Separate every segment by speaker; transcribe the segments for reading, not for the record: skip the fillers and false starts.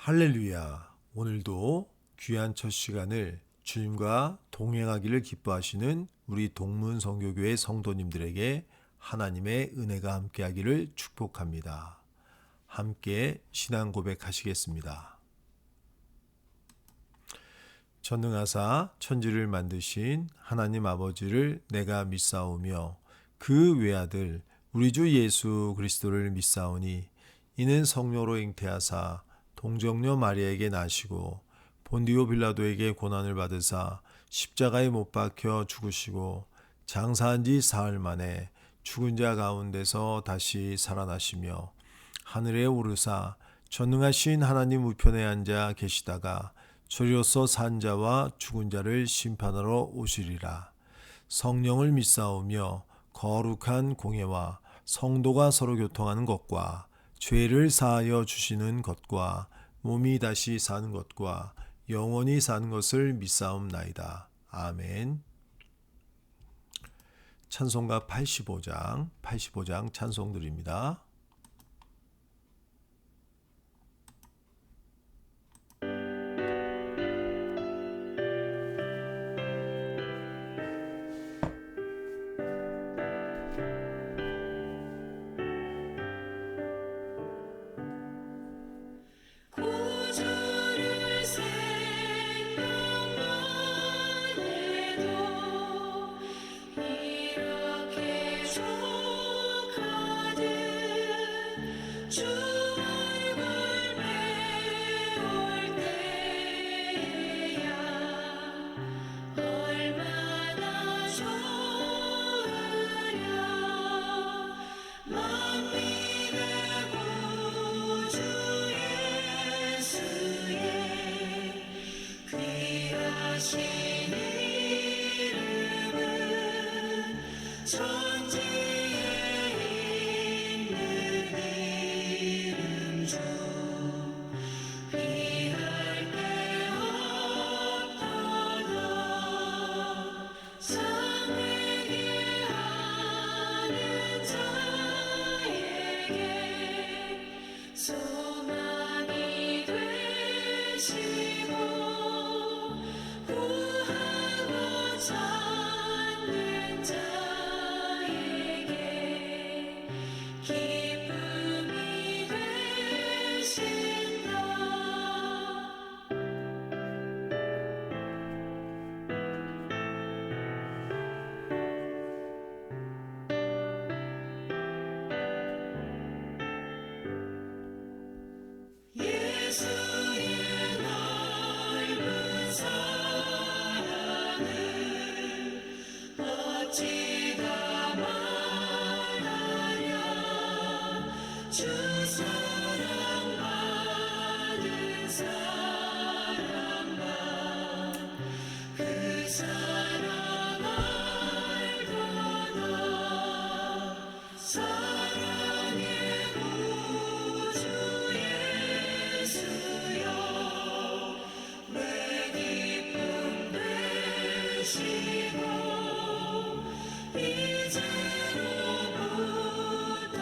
Speaker 1: 할렐루야. 오늘도 귀한 첫 시간을 주님과 동행하기를 기뻐하시는 우리 동문선교교회 성도님들에게 하나님의 은혜가 함께하기를 축복합니다. 함께 신앙 고백하시겠습니다. 전능하사 천지를 만드신 하나님 아버지를 내가 믿사오며 그 외아들 우리 주 예수 그리스도를 믿사오니 이는 성령으로 잉태하사 동정녀 마리아에게 나시고 본디오 빌라도에게 고난을 받으사 십자가에 못 박혀 죽으시고 장사한 지 사흘 만에 죽은 자 가운데서 다시 살아나시며 하늘에 오르사 전능하신 하나님 우편에 앉아 계시다가 저리로서 산 자와 죽은 자를 심판하러 오시리라. 성령을 믿사오며 거룩한 공예와 성도가 서로 교통하는 것과 죄를 사하여 주시는 것과 몸이 다시 사는 것과 영원히 사는 것을 믿사옵나이다. 아멘. 찬송가 85장 찬송드립니다.
Speaker 2: 구주를 생각만 해도 이렇게 족하듯 주 얼굴 배울 때야 얼마나 좋으랴. 만민의 구주 예수의 귀하신 이름은 천지에 있는 이름 중 비할 데 없도다. 상하게 하는 자에게 소망이 되시고 구하고 찾는 자에게 기쁨이 되신다. 예수의 넓은 사랑을 어찌다 말하랴. 주 사랑받은 사람만 그 사랑 알도다. 사랑의 구주 예수여 왜 기쁨 되시고 이제로부터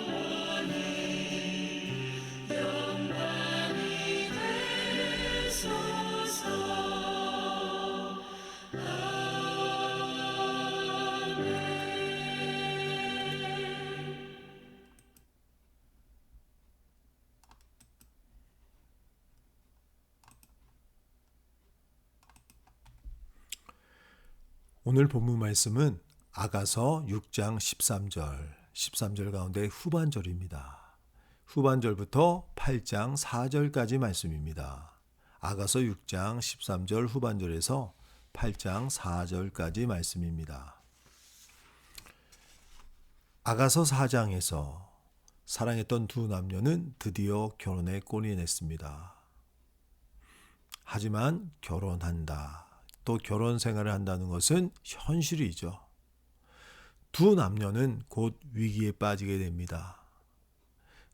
Speaker 2: 영원히 영광이 되소서. 아멘.
Speaker 1: 오늘 본문 말씀은 아가서 6장 13절 가운데 후반절입니다. 후반절부터 8장 4절까지 말씀입니다. 아가서 6장 13절 후반절에서 8장 4절까지 말씀입니다. 아가서 4장에서 사랑했던 두 남녀는 드디어 결혼에 꼴이 냈습니다. 하지만 결혼한다. 또 결혼 생활을 한다는 것은 현실이죠. 두 남녀는 곧 위기에 빠지게 됩니다.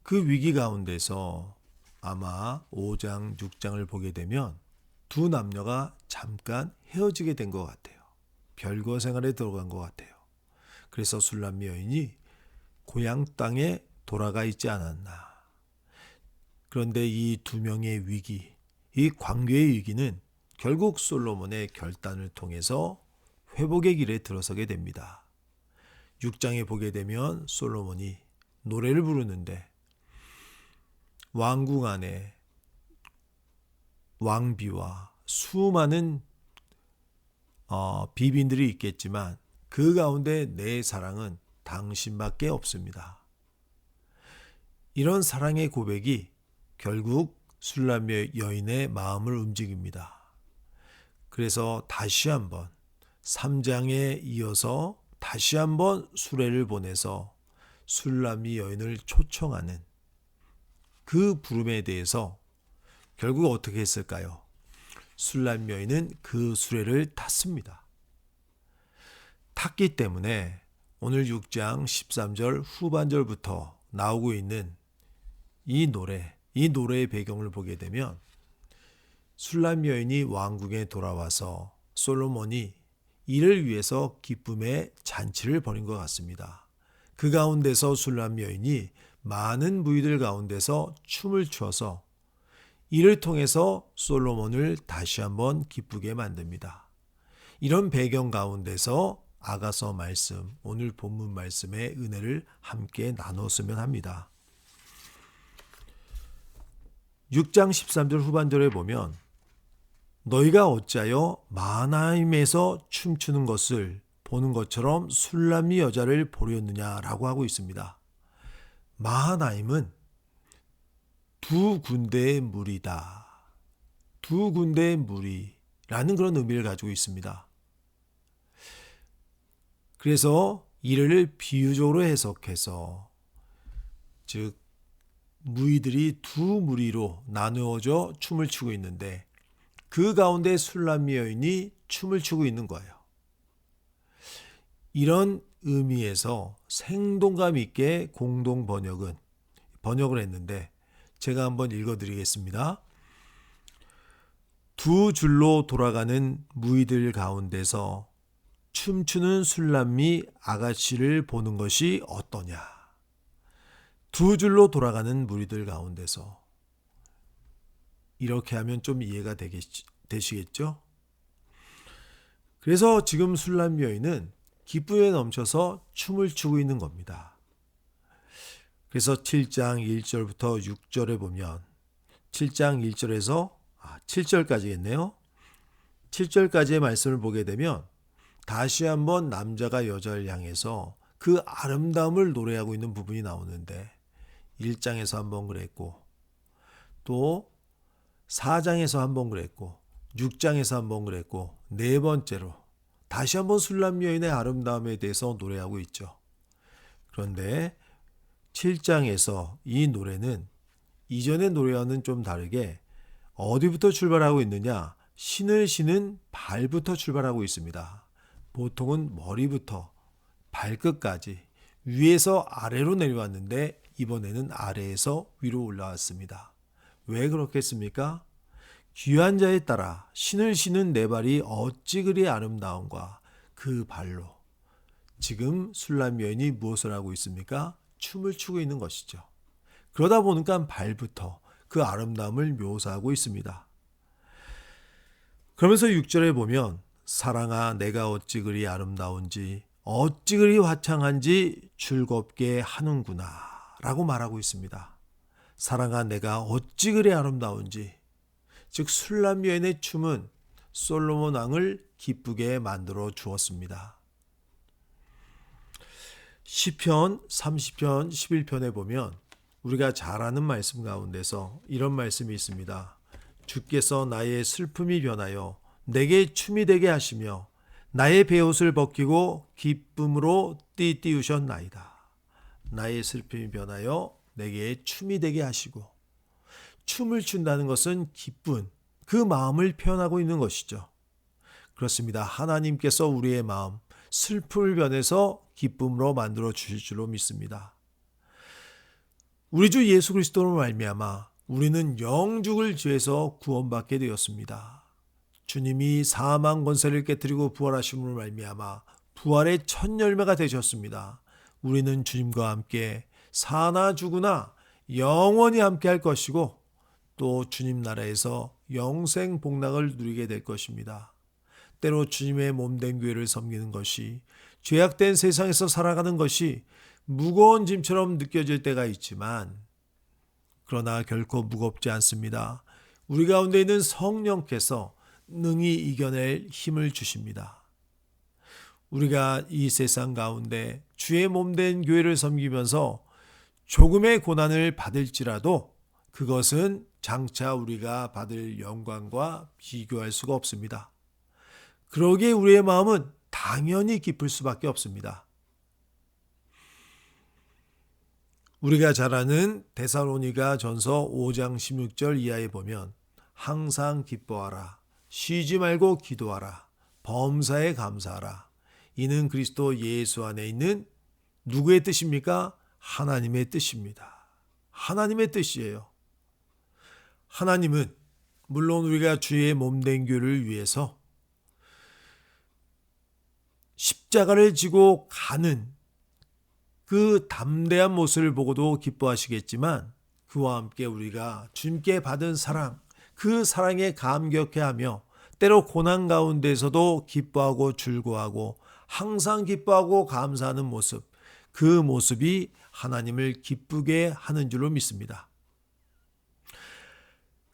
Speaker 1: 그 위기 가운데서 아마 5장, 6장을 보게 되면 두 남녀가 잠깐 헤어지게 된 것 같아요. 별거 생활에 들어간 것 같아요. 그래서 술람미 여인이 고향 땅에 돌아가 있지 않았나. 그런데 이 두 명의 위기, 이 관계의 위기는 결국 솔로몬의 결단을 통해서 회복의 길에 들어서게 됩니다. 6장에 보게 되면 솔로몬이 노래를 부르는데 왕궁 안에 왕비와 수많은 비빈들이 있겠지만 그 가운데 내 사랑은 당신밖에 없습니다. 이런 사랑의 고백이 결국 술람 여인의 마음을 움직입니다. 그래서 다시 한번 3장에 이어서 다시 한번 수레를 보내서 술람이 여인을 초청하는 그 부름에 대해서 결국 어떻게 했을까요? 술람 여인은 그 수레를 탔습니다. 탔기 때문에 오늘 6장 13절 후반절부터 나오고 있는 이 노래의 배경을 보게 되면 술람 여인이 왕궁에 돌아와서 솔로몬이 이를 위해서 기쁨의 잔치를 벌인 것 같습니다. 그 가운데서 술람 여인이 많은 무희들 가운데서 춤을 추어서 이를 통해서 솔로몬을 다시 한번 기쁘게 만듭니다. 이런 배경 가운데서 아가서 말씀, 오늘 본문 말씀의 은혜를 함께 나눴으면 합니다. 6장 13절 후반절에 보면 너희가 어찌하여 마하나임에서 춤추는 것을 보는 것처럼 술람미 여자를 보렸느냐라고 하고 있습니다. 마하나임은 두 군데의 물이다. 두 군데의 물이라는 그런 의미를 가지고 있습니다. 그래서 이를 비유적으로 해석해서 즉 무리들이 두 무리로 나누어져 춤을 추고 있는데 그 가운데 술람미 여인이 춤을 추고 있는 거예요. 이런 의미에서 생동감 있게 공동 번역을 했는데 제가 한번 읽어드리겠습니다. 두 줄로 돌아가는 무희들 가운데서 춤추는 술람미 아가씨를 보는 것이 어떠냐. 두 줄로 돌아가는 무리들 가운데서 이렇게 하면 좀 이해가 되시겠죠? 그래서 지금 술람미 여인은 기쁨에 넘쳐서 춤을 추고 있는 겁니다. 그래서 7장 1절부터 6절에 보면 7장 1절에서 7절까지겠네요. 7절까지의 말씀을 보게 되면 다시 한번 남자가 여자를 향해서 그 아름다움을 노래하고 있는 부분이 나오는데 1장에서 한번 그랬고 또 4장에서 한번 그랬고 6장에서 한번 그랬고 네 번째로 다시 한번 술람 여인의 아름다움에 대해서 노래하고 있죠. 그런데 7장에서 이 노래는 이전의 노래와는 좀 다르게 어디부터 출발하고 있느냐? 신을 신은 발부터 출발하고 있습니다. 보통은 머리부터 발끝까지 위에서 아래로 내려왔는데 이번에는 아래에서 위로 올라왔습니다. 왜 그렇겠습니까? 귀한 자에 따라 신을 신은 내 발이 어찌 그리 아름다운가. 그 발로 지금 술람 여인이 무엇을 하고 있습니까? 춤을 추고 있는 것이죠. 그러다 보니까 발부터 그 아름다움을 묘사하고 있습니다. 그러면서 6절에 보면 사랑아 내가 어찌 그리 아름다운지 어찌 그리 화창한지 즐겁게 하는구나 라고 말하고 있습니다. 사랑아 내가 어찌 그리 아름다운지, 즉 술람 여인의 춤은 솔로몬 왕을 기쁘게 만들어 주었습니다. 시편 30편 11편에 보면 우리가 잘 아는 말씀 가운데서 이런 말씀이 있습니다. 주께서 나의 슬픔이 변하여 내게 춤이 되게 하시며 나의 베옷을 벗기고 기쁨으로 띠띠우셨나이다. 나의 슬픔이 변하여 내게 춤이 되게 하시고, 춤을 춘다는 것은 기쁜 그 마음을 표현하고 있는 것이죠. 그렇습니다. 하나님께서 우리의 마음 슬픔을 변해서 기쁨으로 만들어 주실 줄로 믿습니다. 우리 주 예수 그리스도로 말미암아 우리는 영죽을 죄에서 구원받게 되었습니다. 주님이 사망 권세를 깨뜨리고 부활하심으로 말미암아 부활의 첫 열매가 되셨습니다. 우리는 주님과 함께 사나 죽으나 영원히 함께 할 것이고 또 주님 나라에서 영생 복락을 누리게 될 것입니다. 때로 주님의 몸된 교회를 섬기는 것이, 죄악된 세상에서 살아가는 것이 무거운 짐처럼 느껴질 때가 있지만, 그러나 결코 무겁지 않습니다. 우리 가운데 있는 성령께서 능히 이겨낼 힘을 주십니다. 우리가 이 세상 가운데 주의 몸된 교회를 섬기면서 조금의 고난을 받을지라도 그것은 장차 우리가 받을 영광과 비교할 수가 없습니다. 그러기에 우리의 마음은 당연히 기쁠 수밖에 없습니다. 우리가 잘 아는 데살로니가 전서 5장 16절 이하에 보면 항상 기뻐하라, 쉬지 말고 기도하라, 범사에 감사하라. 이는 그리스도 예수 안에 있는 누구의 뜻입니까? 하나님의 뜻입니다. 하나님의 뜻이에요. 하나님은 물론 우리가 주의 몸된 교회를 위해서 십자가를 지고 가는 그 담대한 모습을 보고도 기뻐하시겠지만, 그와 함께 우리가 주님께 받은 사랑, 그 사랑에 감격해하며 때로 고난 가운데서도 기뻐하고 즐거워하고 항상 기뻐하고 감사하는 모습, 그 모습이 하나님을 기쁘게 하는 줄로 믿습니다.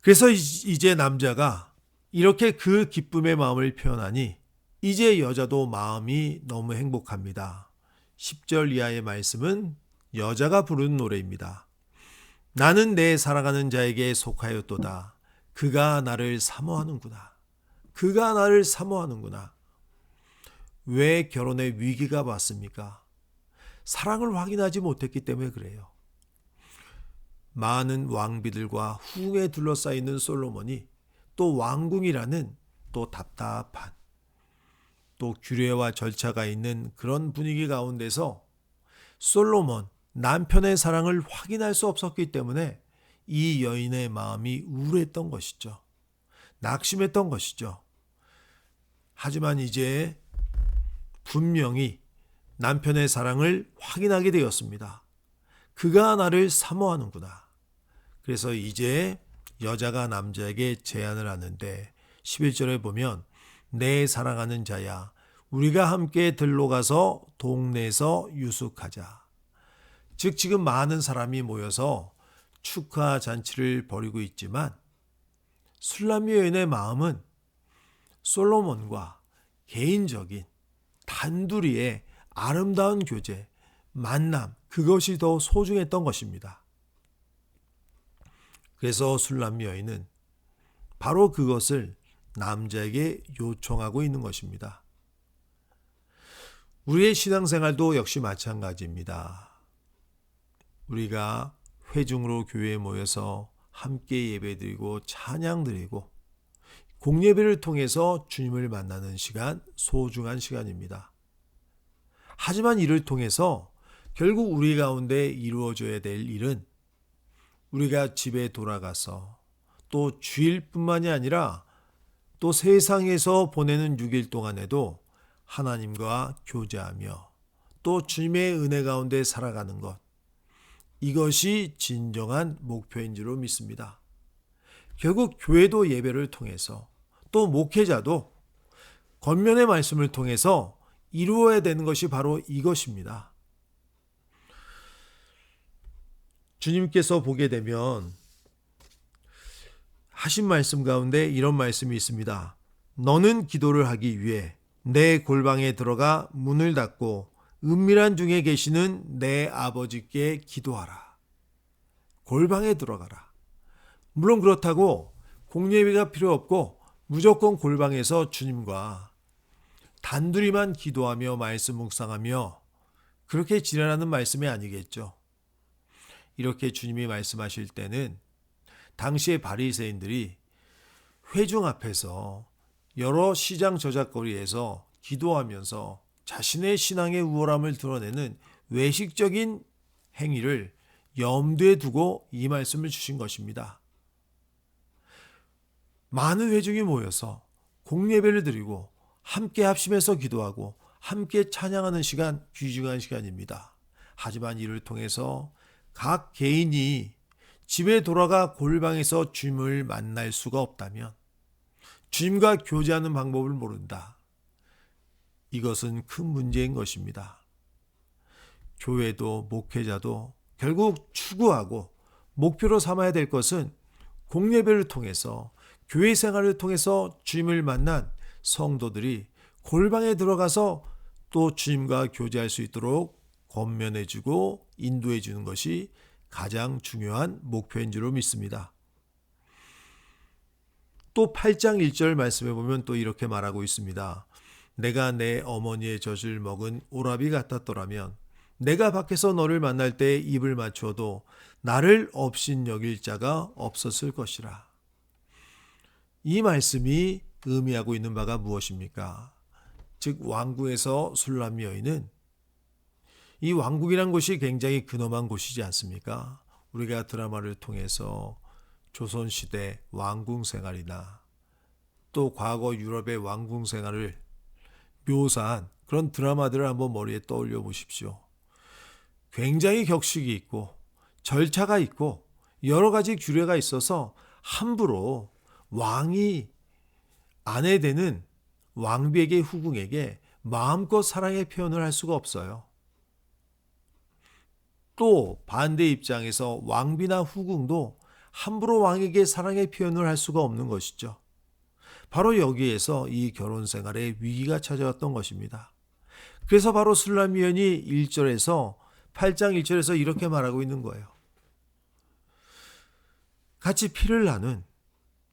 Speaker 1: 그래서 이제 남자가 이렇게 그 기쁨의 마음을 표현하니 이제 여자도 마음이 너무 행복합니다. 10절 이하의 말씀은 여자가 부르는 노래입니다. 나는 내 사랑하는 자에게 속하였도다. 그가 나를 사모하는구나. 그가 나를 사모하는구나. 왜 결혼의 위기가 왔습니까? 사랑을 확인하지 못했기 때문에 그래요. 많은 왕비들과 후궁에 둘러싸이는 솔로몬이 또 왕궁이라는 또 답답한 또 규례와 절차가 있는 그런 분위기 가운데서 솔로몬 남편의 사랑을 확인할 수 없었기 때문에 이 여인의 마음이 우울했던 것이죠. 낙심했던 것이죠. 하지만 이제 분명히 남편의 사랑을 확인하게 되었습니다. 그가 나를 사모하는구나. 그래서 이제 여자가 남자에게 제안을 하는데 11절에 보면 내 사랑하는 자야, 우리가 함께 들러가서 동네에서 유숙하자. 즉 지금 많은 사람이 모여서 축하 잔치를 벌이고 있지만 술람미 여인의 마음은 솔로몬과 개인적인 단둘이의 아름다운 교제, 만남, 그것이 더 소중했던 것입니다. 그래서 술람미 여인은 바로 그것을 남자에게 요청하고 있는 것입니다. 우리의 신앙생활도 역시 마찬가지입니다. 우리가 회중으로 교회에 모여서 함께 예배드리고 찬양드리고 공예배를 통해서 주님을 만나는 시간, 소중한 시간입니다. 하지만 이를 통해서 결국 우리 가운데 이루어져야 될 일은 우리가 집에 돌아가서 또 주일뿐만이 아니라 또 세상에서 보내는 6일 동안에도 하나님과 교제하며 또 주님의 은혜 가운데 살아가는 것, 이것이 진정한 목표인 줄로 믿습니다. 결국 교회도 예배를 통해서 또 목회자도 권면의 말씀을 통해서 이루어야 되는 것이 바로 이것입니다. 주님께서 보게 되면 하신 말씀 가운데 이런 말씀이 있습니다. 너는 기도를 하기 위해 내 골방에 들어가 문을 닫고 은밀한 중에 계시는 내 아버지께 기도하라. 골방에 들어가라. 물론 그렇다고 공예비가 필요 없고 무조건 골방에서 주님과 단둘이만 기도하며 말씀 묵상하며 그렇게 지내라는 말씀이 아니겠죠. 이렇게 주님이 말씀하실 때는 당시의 바리새인들이 회중 앞에서 여러 시장 저작거리에서 기도하면서 자신의 신앙의 우월함을 드러내는 외식적인 행위를 염두에 두고 이 말씀을 주신 것입니다. 많은 회중이 모여서 공예배를 드리고 함께 합심해서 기도하고 함께 찬양하는 시간, 귀중한 시간입니다. 하지만 이를 통해서 각 개인이 집에 돌아가 골방에서 주님을 만날 수가 없다면 주님과 교제하는 방법을 모른다. 이것은 큰 문제인 것입니다. 교회도 목회자도 결국 추구하고 목표로 삼아야 될 것은 공예배를 통해서 교회 생활을 통해서 주님을 만난 성도들이 골방에 들어가서 또 주님과 교제할 수 있도록 권면해주고 인도해주는 것이 가장 중요한 목표인 줄로 믿습니다. 또 8장 1절 말씀해 보면 또 이렇게 말하고 있습니다. 내가 내 어머니의 젖을 먹은 오라비 같았더라면 내가 밖에서 너를 만날 때 입을 맞추어도 나를 업신 여길 자가 없었을 것이라. 이 말씀이 의미하고 있는 바가 무엇입니까? 즉 왕궁에서 술람 여인은 이 왕궁이란 곳이 굉장히 근엄한 곳이지 않습니까? 우리가 드라마를 통해서 조선시대 왕궁 생활이나 또 과거 유럽의 왕궁 생활을 묘사한 그런 드라마들을 한번 머리에 떠올려 보십시오. 굉장히 격식이 있고 절차가 있고 여러 가지 규례가 있어서 함부로 왕이 아내 되는 왕비에게 후궁에게 마음껏 사랑의 표현을 할 수가 없어요. 또 반대 입장에서 왕비나 후궁도 함부로 왕에게 사랑의 표현을 할 수가 없는 것이죠. 바로 여기에서 이 결혼 생활에 위기가 찾아왔던 것입니다. 그래서 바로 술람 위원이 1절에서 8장 1절에서 이렇게 말하고 있는 거예요. 같이 피를 나눈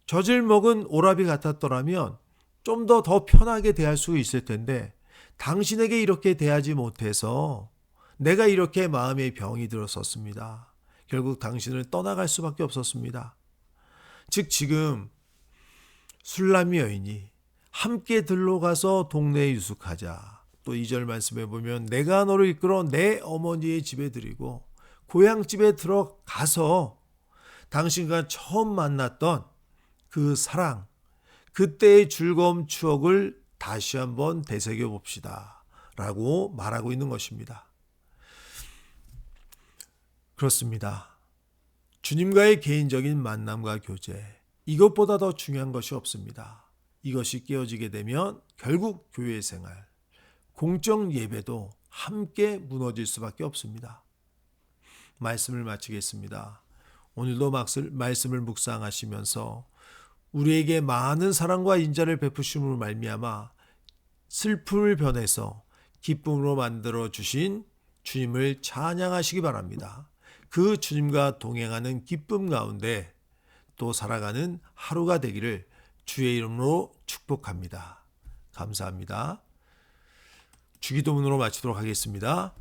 Speaker 1: 젖을 먹은 오라비 같았더라면 좀 더 편하게 대할 수 있을 텐데 당신에게 이렇게 대하지 못해서 내가 이렇게 마음의 병이 들었었습니다. 결국 당신을 떠나갈 수밖에 없었습니다. 즉 지금 술람 여인이 함께 들러가서 동네에 유숙하자. 또 2절 말씀해 보면 내가 너를 이끌어 내 어머니의 집에 들이고 고향집에 들어가서 당신과 처음 만났던 그 사랑, 그때의 즐거움 추억을 다시 한번 되새겨 봅시다. 라고 말하고 있는 것입니다. 그렇습니다. 주님과의 개인적인 만남과 교제, 이것보다 더 중요한 것이 없습니다. 이것이 깨어지게 되면 결국 교회 생활, 공적 예배도 함께 무너질 수밖에 없습니다. 말씀을 마치겠습니다. 오늘도 말씀을 묵상하시면서 우리에게 많은 사랑과 인자를 베푸심으로 말미암아 슬픔을 변해서 기쁨으로 만들어 주신 주님을 찬양하시기 바랍니다. 그 주님과 동행하는 기쁨 가운데 또 살아가는 하루가 되기를 주의 이름으로 축복합니다. 감사합니다. 주기도문으로 마치도록 하겠습니다.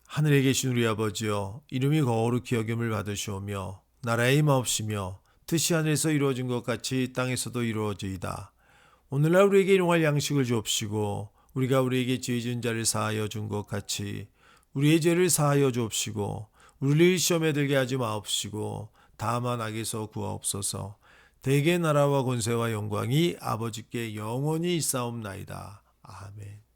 Speaker 1: 하늘에 계신 우리 아버지여, 이름이 거룩히 여김을 받으시오며 나라의 임하옵시며 뜻이 하늘에서 이루어진 것 같이 땅에서도 이루어지이다. 오늘날 우리에게 일용할 양식을 주옵시고 우리가 우리에게 죄 지은 자를 사하여 준 것 같이 우리의 죄를 사하여 주옵시고 우리를 시험에 들게 하지 마옵시고 다만 악에서 구하옵소서. 대개 나라와 권세와 영광이 아버지께 영원히 있사옵나이다. 아멘.